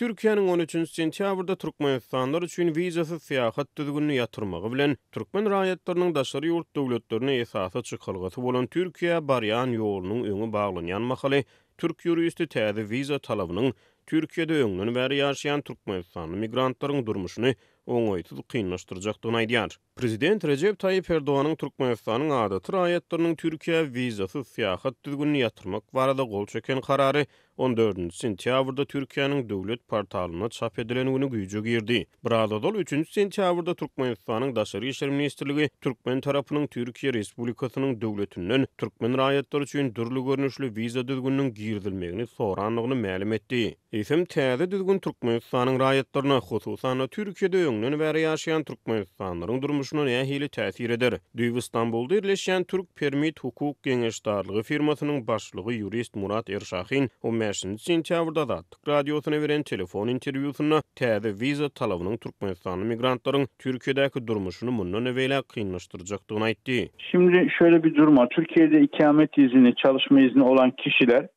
Türkiýanyň 13-nji sentýabrda Türkmenistanlar üçin wizasyz seýahat düzgünini ýatyrmagy bilen türkmen raýatlarynyň daşary ýurt döwletlerine esasy çykylgasy bolan Türkiýe barýan ýolunyň öňü baglanýan mahaly türk ýuristi täze wiza talabynyň Türkiýede öňden bäri ýaşaýan Türkmenistanly migrantlaryň durmuşyny oňoýsuz kynlaşdyrjakdygyny aýdýar. Prezident Recep Tayyip Erdoğan'ın Türkmenistanyň adaty raýatlarynyň Türkiýe wizasyz seýahat düzgünini ýatyrmak barada gol çeken karary 14 sentýabrda Türkiýanyň döwlet portalyna çap edilen güni güýje girdi. Birazadol 3 sentýabrda Türkmenistanyň Daşary işler ministrligi Türkmen tarapynyň Türkiýe Respublikasynyň döwletinden türkmen raýatlary üçin durly görnüşli wiza düzgüniniň girdilmegini soranlygyny ma'lum etdi. Esem täze düzgün Türkmenistanyň raýatlaryna, hususan Türkiýede öňden bäri ýaşaýan türkmenistanlaryň durmuşyna nähili täsir eder. Düýb Istanbulda ýerleşen Türk Permit Hukuk Geňeşdarlygy firmasynyň başlygy ýurist Murat Erşahin 15 sentýabrda da radiosyna beren telefon interwýusynda täze wiza talabynyň Türkmenistanly migrantlaryň Türkiýedäki durmuşyny mundan ewele kynlaşdyrjakdygyny aýtdy. Şimdi şöyle bir durum var. Türkiye'de ikamet izni, çalışma izni olan kişiler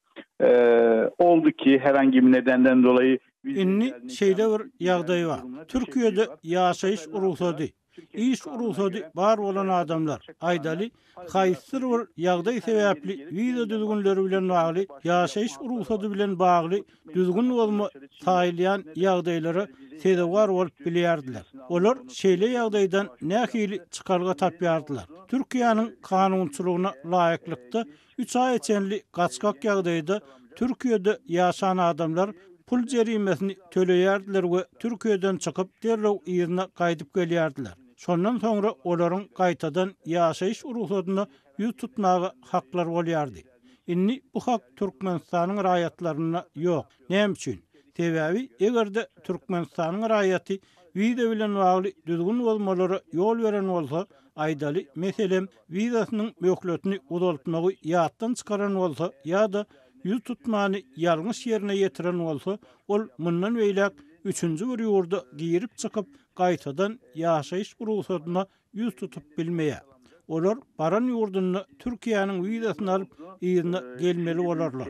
oldu ki herhangi bir nedenden dolayı inni şeýle bir ýagdaý bar. Türkiýede ýaşaýyş urusady, iş urusady bar bolan adamlar aýdaly haýsyr bir ýagdaý sebäpli wiza düzgünleri bilen bagly, ýaşaýyş urusady bilen bagly düzgün bolma taýlayan ýagdaýlary sedewar bolup bilýärdiler. Olar şeýle ýagdaýdan nähili çykarga tapýardylar. Türkiýanyň kanunçylygyna laýyklykda 3 ay içenli gaçkak ýagdaýda Türkiýede ýaşan adamlar pul jerimesini töleýärdiler we Türkiýeden çykyp derrew ýerine gaýdyp gelýärdiler. Şondan soňra olaryň gaýtadan ýaşaýyş urusadyna ýüz tutmagy haklar bolýardy. Inni bu hak Türkmenistanyň raýatlaryna ýok. Näme üçin? Sebäbi egerde Türkmenistanyň raýaty wiza bilen bagly düzgün bolmalary ýol beren bolsa, aýdaly meselem wizasynyň möhletini uzaltmagy ýatdan çykaran bolsa ýa-da ýüz tutmany ýalňyş ýerine ýetiren bolsa, ol mundan beýlek 3-nji bir ýurda girip çykyp gaýtadan ýaşaýyş urusadyna ýüz tutup bilmeýär. Olar baran ýurduny Türkiýanyň wizasyny alyp ýerine gelmeli bolarlar.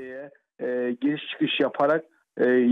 Giriş çıkış yaparak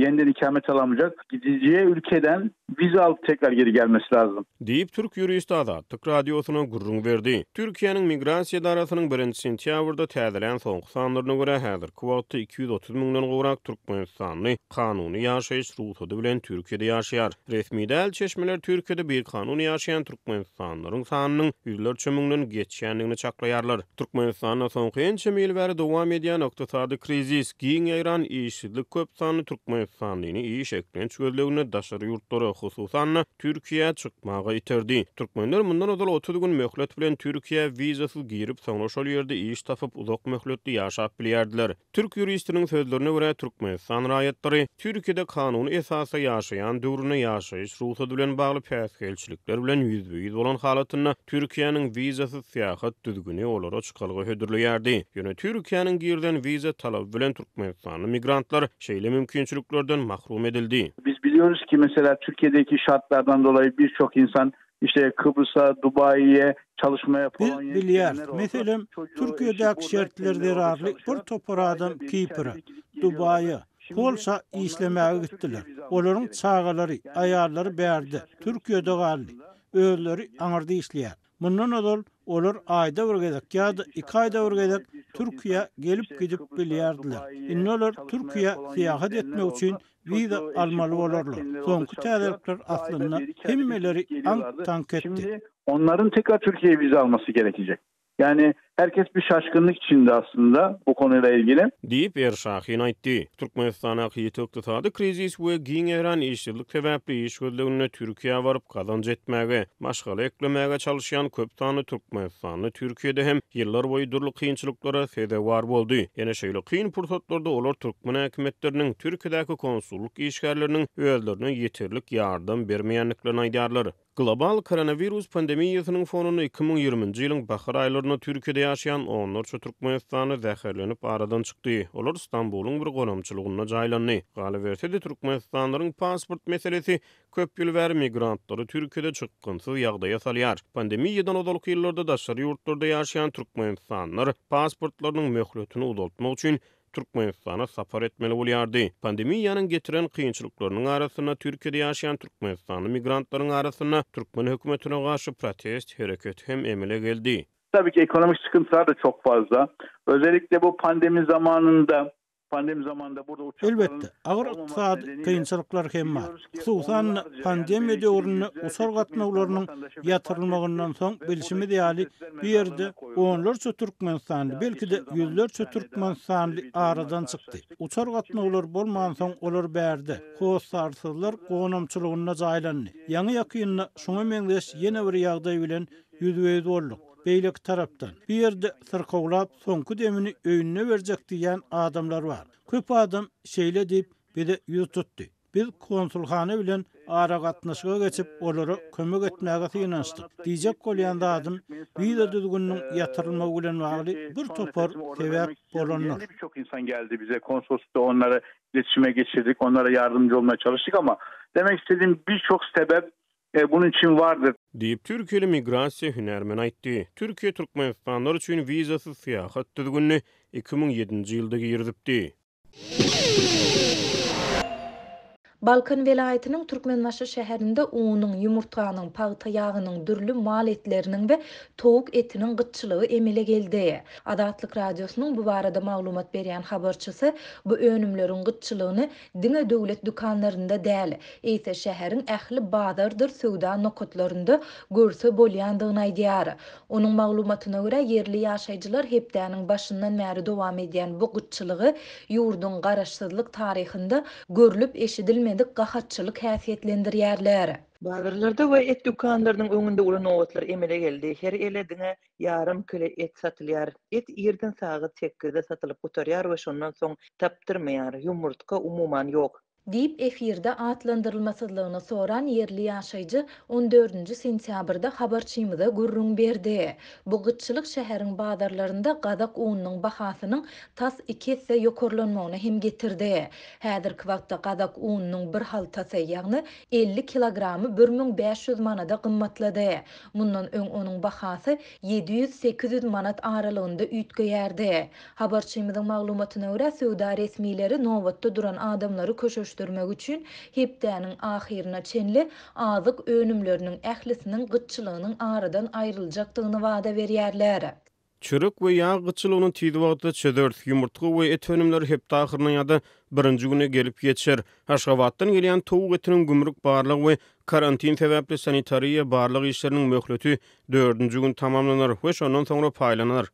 yeniden ikamet alamayacak. Gideceği ülkeden vize alıp tekrar geri gelmesi lazım. Deyip Türk Ýurist Azatlyk radiosuna gurrun berdi. Türkiýanyň migrasiýa darasynyň 1 sentýabrda täzelen soňky sanlaryna görä häzir kwota 230 000-dan gowrak Türkmenistanly kanuny ýaşaýyş ruhsady bilen Türkiýede ýaşaýar. Resmi däl çeşmeler Türkiýede bir kanuny ýaşaýan Türkmenistanlaryň sanynyň 100 000-den geçýändigini çaklaýarlar. Türkmenistanyň soňky ençe ýyl bäri dowam edýän ykdysady krizis, giň ýaýran işsizlik köp sanly Türkmenistanlyny iş eklen çöldegine daşary ýurtlary hususan Türkiýe çykmagy iterdi. Türkmenler mundan öňe 30 gün möhlet bilen Türkiýe wizasyz girip soňra şol ýerde iş tapyp uzak möhletli ýaşap bilýärdiler. Türk ýuristiniň sözlerine görä Türkmenistan raýatlary Türkiýede kanuny esasy ýaşaýan döwrüne ýaşaýyş ruhsady bilen bagly päsgelçilikler bilen ýüzbeýiz bolan halatyna Türkiýanyň wizasyz seýahat düzgüni olara çykalgy hödürleýärdi. Ýöne Türkiýanyň girden wiza talaby bilen Türkmenistanly migrantlar şeýle mümkinçiliklerden mahrum edildi. Biz biliyoruz ki mesela Türkiye'deki şartlardan dolayı birçok insan işte Kıbrıs'a, Dubai'ye çalışmaya Polonya'ya bilýär. Meselem Türkiýedäki şertler derarly bir topar adam Kipr'a, Dubai'ye, Polşa işlemäge gitdiler. Olaryň çagalary, aýallary bärdi. Türkiýede galdy. Öýleri aňyrda işleýär. Mundan öňe olar aýda bir gezek ýa-da 2 aýda bir gezek Türkiýe gelip gidip bilýärdiler. Innolar Türkiýe seýahat etmek üçin wiza almaly bolarlar. Soňky täzelikler aslynda hemmeleri tank etdi. Şimdi onların tekrar Türkiye'ye vize alması gerekecek. Yani herkes bir şaşkınlık içinde aslında bu konuyla ilgili. Deyip Erşahin aýtdy. Türkmenistana ykdysady krizis we giň ýaýran işçilik sebäpli iş gözlegine Türkiýe baryp kazanç etmäge, maşgala eklemäge çalışýan köp sany Türkmenistanly Türkiýede hem ýyllar boýy durly kynçylyklara sedewar boldy. Ýene şeýle kyn pursatlarda olar türkmen häkimetleriniň Türkiýedäki konsulluk işgärleriniň öýellerine ýeterlik ýardam bermeýänliklerini aýdýarlar. Global koronavirus pandemiýasynyň fonuny 2020-nji ýylyň bahar aýlaryna Türkiýede ýaşaýan onlarça Türkmenistany zäherlenip aradan çykdy. Olar Istanbulyň bir gonamçylygyna jaýlandy. Galy berse-de Türkmenistanlaryň pasport meselesi köp ýyl bäri migrantlary Türkiýede çykgynsyz ýagdaýa salýar. Pandemiýadan odalyk ýyllarda daşary ýurtlarda ýaşaýan Türkmenistanlar pasportlarynyň möhletini uzaltmak üçin Türkmenistana sapar etmeli bolýardy. Pandemiýanyň getiren kynçylyklarynyň arasyna Türkiýede ýaşaýan Türkmenistanly migrantlaryň arasyna Türkmen hökümetine garşy protest hereket hem emele geldi. Tabii ki ekonomik sıkıntılar da çok fazla. Özellikle bu pandemi zamanında burada uçakların Elbette, ağır iqtisadi kynçylyklar hem bar. Hususan pandemiýa döwründe usar gatnawlarynyň ýatyrylmagyndan soň bilişimi diýali bir ýerde onlarça Türkmenistanly, belki de yüzlerce Türkmenistanly aradan çykdy. Uçar gatnawlar bolmagan soň olar bärde. Howsarsızlar gonamçylygyna jaýlandy. Ýa-ni ýakynyna şoňa meňdeş ýene bir ýagdaý bilen ýüzüňiz bolduk. Beýlek tarapdan bir ýerde sırkawlap soňky demini öýüne berjek diýen adamlar bar. Köp adam şeýle diýip bizi ýüz tutdy. Biz konsulhana bilen ara gatnaşyga geçip olara kömek etmäge synaşdyk. Diýjek bolýanda adam wiza düzgünniň ýatyrylmagy bilen bagly bir topar sebäp bolanlar. Birçok insan geldi bize, konsoloslukta onlara iletişime geçirdik, onlara yardımcı olmaya çalıştık ama demek istediğim birçok sebep bunun için vardır. Diýip Türkiýeli migrasiýa hünärmeni aýtdy. Türkiýe Türkmenistanlar üçin wizasyz syýahat düzgünni 2007-nji ýylda girdipdi. Balkan velayetinin Türkmenbaşy şäherinde unyň, ýumurtanyň, paýta ýagynyň, dürli mal etleriniň we towuk etiniň gytçylygy emele geldi. Adatlyk radiosynyň bu barada maglumat berýän habarçysy bu önümleriň gytçylygyny diňe döwlet dükanlarynda däl, ýa-da şäheriň ähli bazardyr söwda nokatlarynda görse bolýandygyny aýdýar. Onuň maglumatyna görä yerli ýaşaýjylar hepdäniň başyndan bäri dowam edýän bu gytçylygy ýurdun garaşsyzlyk taryhynda görülip eşidilmedik gahatçylyk häsiýetlendirýärler. Bazarlarda we et dükanlarynyň öňünde ulan owatlar emele geldi. Her ele diňe yarım kilo et satylýar. Et ýerden sagy 8-de satylyp gutarýar we şondan soň tapdyrmaýar. Ýumurtka umuman ýok. Diýip efirde atlandyrylmasyzlygyny soran yerli ýaşaýjy 14-nji sentýabrda habarçymyza gurrun berdi. Bu gytçylyk şäheriň bazarlarynda gazak unynyň bahasynyň tas 2 hisse ýokarlanmagyna hem getirdi. Häzirki wagtda gazak unynyň bir haltasy ýagny 50 kilogramy 1500 manada gymmatlady. Mundan öň onuň bahasy 700-800 manat aralygynda üýtgeýärdi. Habarçymyzyň maglumatyna görä söwda resmileri nowatda duran adamlary köşeşdirmek üçin hepdäniň ahyrına çenli azyk önümleriniň ählisiniň gytçylygynyň aradan aýryljakdygyny wada berýärler. Çörek we ýağ gytçylygynyň tiýdi wagtda çödört, ýumurtga we et önümleri hep dahyryna ýa-da birinji güne gelip geçer. Haşgabatdan gelýän towuk etiniň gümrük barlygy we karantin sebäpli sanitariýa barlyk işleriniň möhleti 4-nji gün tamamlanar we şondan soňra paýlanar.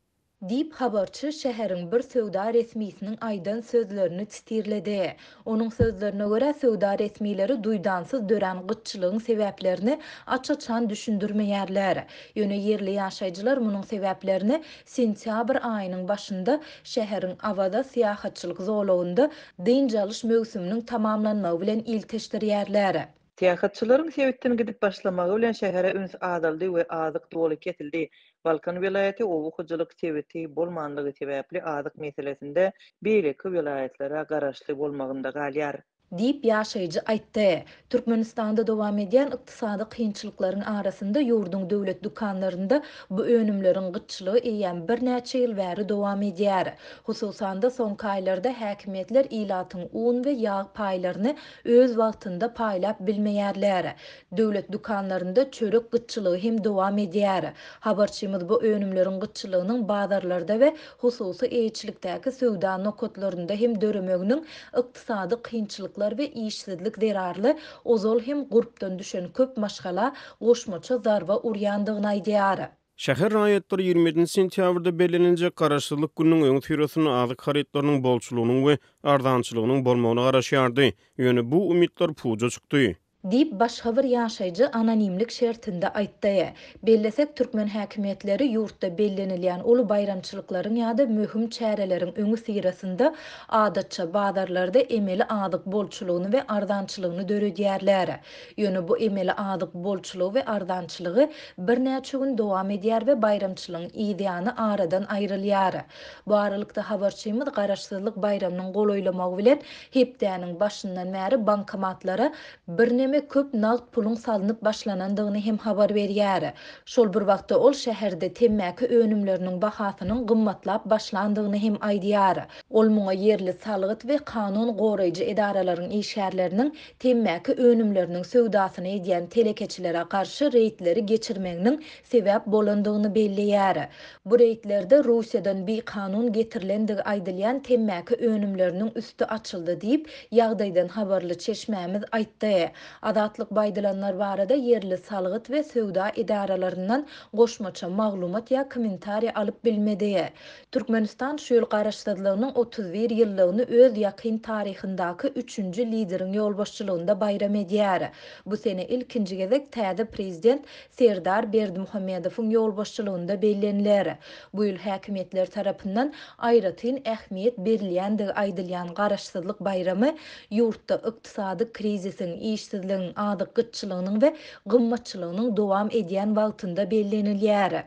Diýip habarçy şäheriň bir söwda resmiýetiniň aýdan sözlerini titirledi. Onuň sözlerine görä söwda resmiýetleri duýdansyz dören gytçylygyň sebäplerini açaçan düşündirmeýärler. Ýöne yerli ýaşaýjylar munyň sebäplerini sentýabr aýynyň başynda şäheriň awada syýahatçylyk zolawynda dynjalyş mögsüminiň tamamlanmagy bilen ilteşdirýärler. Syýahatçylaryň sebäpden gidip başlamagy bilen şähere üns adaldy we azyk doly ketildi. Balkan vilayeti owukyjylyk sebäti bolmanlygy sebäpli azyk meselesinde beýleki vilayetlere garaşly bolmagynda galýar. Diýip ýaşaýjy aýtdy. Türkmenistanda dowam edýän ykdysady kynçylyklaryň arasynda ýurdun döwlet dükanlarynda bu önümleriň gytçylygy eýen bir näçe ýyl bäri dowam edýär. Hususan da soňky aýlarda häkimetler ilatyň un we ýağ paýlaryny öz wagtynda paýlap bilmeýärler. Döwlet dükanlarynda çörek gytçylygy hem dowam edýär. Habarçymyz bu önümleriň gytçylygynyň bazarlarda we hususy eýçilikdäki söwda nokatlarynda hem döremeginiň ykdysady kynçylyk ve işsizlik derarlı ozol hem gurpdan düşen köp maşgala goşmaça zarba urýandygyny aýdýar. Şäher raýatları 27 sentýabrda bellenenjek garaşsyzlyk günüň öňü tyrasyny azyk haritlarynyň bolçulugynyň we ardançylygynyň bolmagyna garaşýardy. Ýöne bu umidler puja çykdy. Diýip başga bir ýaşaýjy anonimlik şertinde aýtdy. Bellesek türkmen häkimetleri ýurtda bellenilýän uly bayramçylyklaryň ýa-da möhüm çäreleriň öňü syrasynda adatça bazarlarda emeli azyk bolçulugyny we ardançylygyny döredýärler. Ýöne bu emeli azyk bolçulugy we ardançylygy bir näçe gün dowam edýär we bayramçylygyň ideýany aradan aýrylýar. Bu aralykda habarçymyz garaşsyzlyk bayramynyň goloýlamagy bilen hepdäniň başyndan bäri bankomatlara bir näme köp nalt pulun salınıp başlanandygyny hem habar berýär. Şol bir wagtda ol şäherde temmäki önümleriniň bahasynyň gymmatlap başlandygyny hem aýdýar. Ol muňa yerli salgyt we kanun goraýjy edaralaryň işgärleriniň temmäki önümleriniň söwdasyny edýän telekeçilere karşı reýtleri geçirmeginiň sebäp bolandygyny belleýär. Bu reýtlerde Russiýadan bir kanun getirilendigi aýdylýan temmäki önümleriniň üstü açyldy diýip ýagdaýdan habarly çeşmämiz aýtdy. Adatlyk baýdylanlar barada yerli salgyt we söwda edaralaryndan goşmaça maglumat ýa kommentariýa alyp bilmedi. Türkmenistan şu ýyl garaşdyrlygynyň 31 ýyllygyny öz ýakyn taryhyndaky 3-nji lideriň ýolbaşçylygynda bayram edýär. Bu sene ilkinji gezek täze prezident Serdar Berdimuhammedowyň ýolbaşçylygynda bellenler. Bu ýyl häkimetler tarapyndan aýratyn ähmiýet berilýändigi aýdylýan garaşsyzlyk bayramy ýurtda ykdysady krizisiň, işsizligiň, adyk gytçylygynyň we gymmatçylygynyň dowam edýän wagtynda bellenilýär.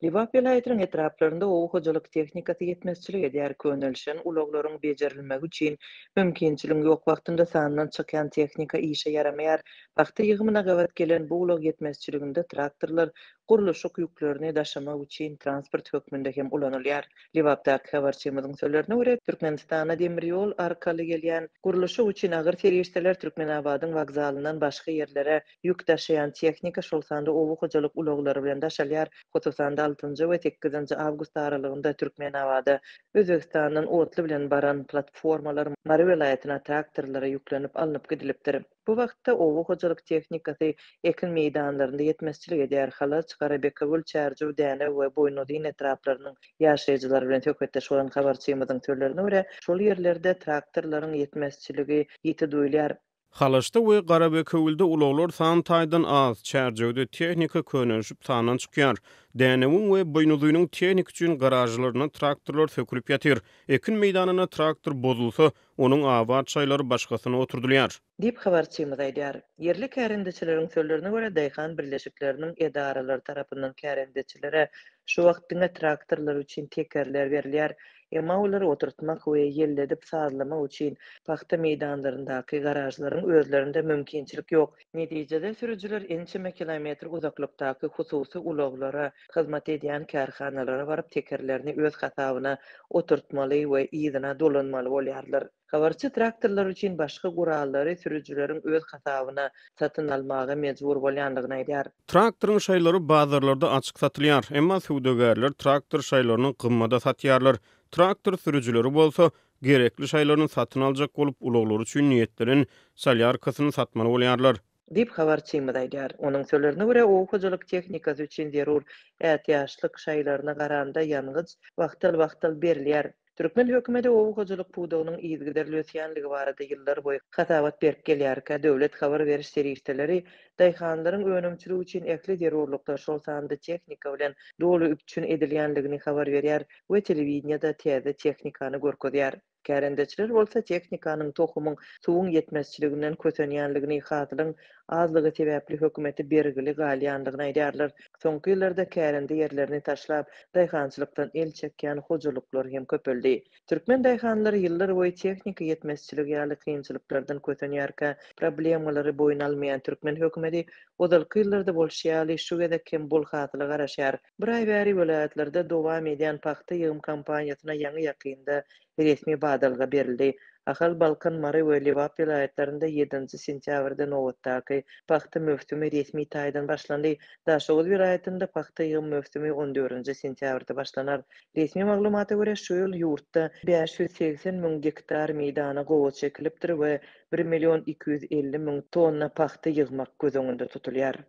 Liwap vilayatynyň etraplarynda hojalyk tehnikasy ýetmezçilik edýär könelşen ulaglaryň bejerilmegi üçin mümkinçilik ýok wagtynda sanynyň çykan tehnika işe yaramaýar. Wagty ýygymyna gawat gelen bu ulag ýetmezçiliginde traktorlar guruluşyk ýüklerini daşamak üçin transport hökmünde hem ulanylýar. Liwapdaky habarçymyzyň sözlerine görä Türkmenistana demir ýol arkaly gelýän guruluşyk üçin agyr ferişdeler Türkmenabadyň wagzalyndan başga ýerlere ýük daşaýan tehnika şol sanda owu hojalyk ulaglary bilen daşalýar. Hotosan 6-njy we 8-nji awgust aralygynda Türkmenabada Özbegistanyň otly bilen baran platformalar Mary vilayatyna traktorlara ýüklenip alınıp gidilipdir. Bu wagtda owu hojalyk tehnikasy ekin meýdanlarynda ýetmezçilik edýär. Halas Karabekabul, Çärjüw, Däne we Boýnodyn etraplarynyň ýaşaýjylary bilen söhbetdeş bolan habarçymyzyň sözlerine görä, şol ýerlerde traktorlaryň ýetmezçiligi ýeti duýulýar. Halaşda we Garabekowulda ulaglar san taýdan az, Çärjewde tehnika könelşip sanan çykýar. Dänewiň we Boýnodynyň tehnik üçin garajlaryna traktorlar sökülip ýatyr. Ekin meýdanyna traktor bozulsa, onuň awat çaýlary başgasyna oturdylýar. Dip habarçymyz aýdýar. Yerli kärendeçileriň sözlerine görä daýhan birleşikleriniň edaralary tarapyndan kärendeçilere şu wagtynda traktorlar üçin tekerler berilýär. Emma olar oturtmak we ýelledip sazlamak üçin paxta meýdanlaryndaky garajlaryň özlerinde mümkinçilik ýok. Netijede sürüjüler ençeme kilometr uzaklykdaky hususy ulaglara hyzmat edýän kärhanalara baryp tekerlerini öz hasabyna oturtmaly we ýygyna dolanmaly bolýarlar. Habarçy traktorlar üçin başga gurallary sürüjüleriň öz hasabyna satyn almaga mejbur bolýandygyny aýdýar. Traktoryň şaýlary bazarlarda açyk satylýar, emma söwdägärler traktor şaýlaryny gymmada satýarlar. Traktor sürüjüleri bolsa gerekli şaýlaryny satyn aljak bolup ulaglar üçin niýetlerin salyarkasyny satmaly bolýarlar. Dip habarçymyz aýdýar. Onuň sözlerine görä owu hojalyk tehnikasy üçin zerur ätýaşlyk şaýlaryna garanda ýanygyç wagtal berilýär. Türkmen hökümeti owu hojalyk puwdagynyň ýygyderlösýänligi barada ýyllar boýy hasabat berip gelýär. Döwlet habar beriş serişdeleri daýhanlaryň önümçiligi üçin ekli zerurluklar şol sanda tehnika bilen dolu üçin edilýänligini habar berýär we telewizionyada täze tehnikany görkezýär. Kärendeçiler bolsa tehnikanyň tohumyň suwuň ýetmezçiliginden kösenýänligini hatyryň azlygy sebäpli hökümeti bergili galýandygyny aýdýarlar. Soňky ýyllarda kärende ýerlerini taşlap daýhançylykdan el çekýän hojalyklar hem köpeldi. Türkmen daýhanlary ýyllar boýy tehnika ýetmezçiligi ýaly kynçylyklardan kösenýärkä problemalary boýun almaýan Türkmen hökümeti odalky ýyllarda bolşýaly şu gezek hem bol hatyly garaşýar. Bir aý bäri vilayatlarda dowam edýän paxta ýygym kampaniýasyna ýangy ýakynda resmi badalga berildi. Ahal Balkan, Mary we Liwap vilayatlarynda 7-nji sentýabrda nowatdaky paxta möwsümi resmi taýdan başlandy. Daşoğuz vilayatynda paxta ýygym möwsümi 14-nji sentýabrda başlanar. Resmi maglumata görä şu ýyl ýurtda 580 000 hektar meýdana gowa çekilipdir we 1 250 000 tonna paxta ýygmak göz öňünde tutulýar.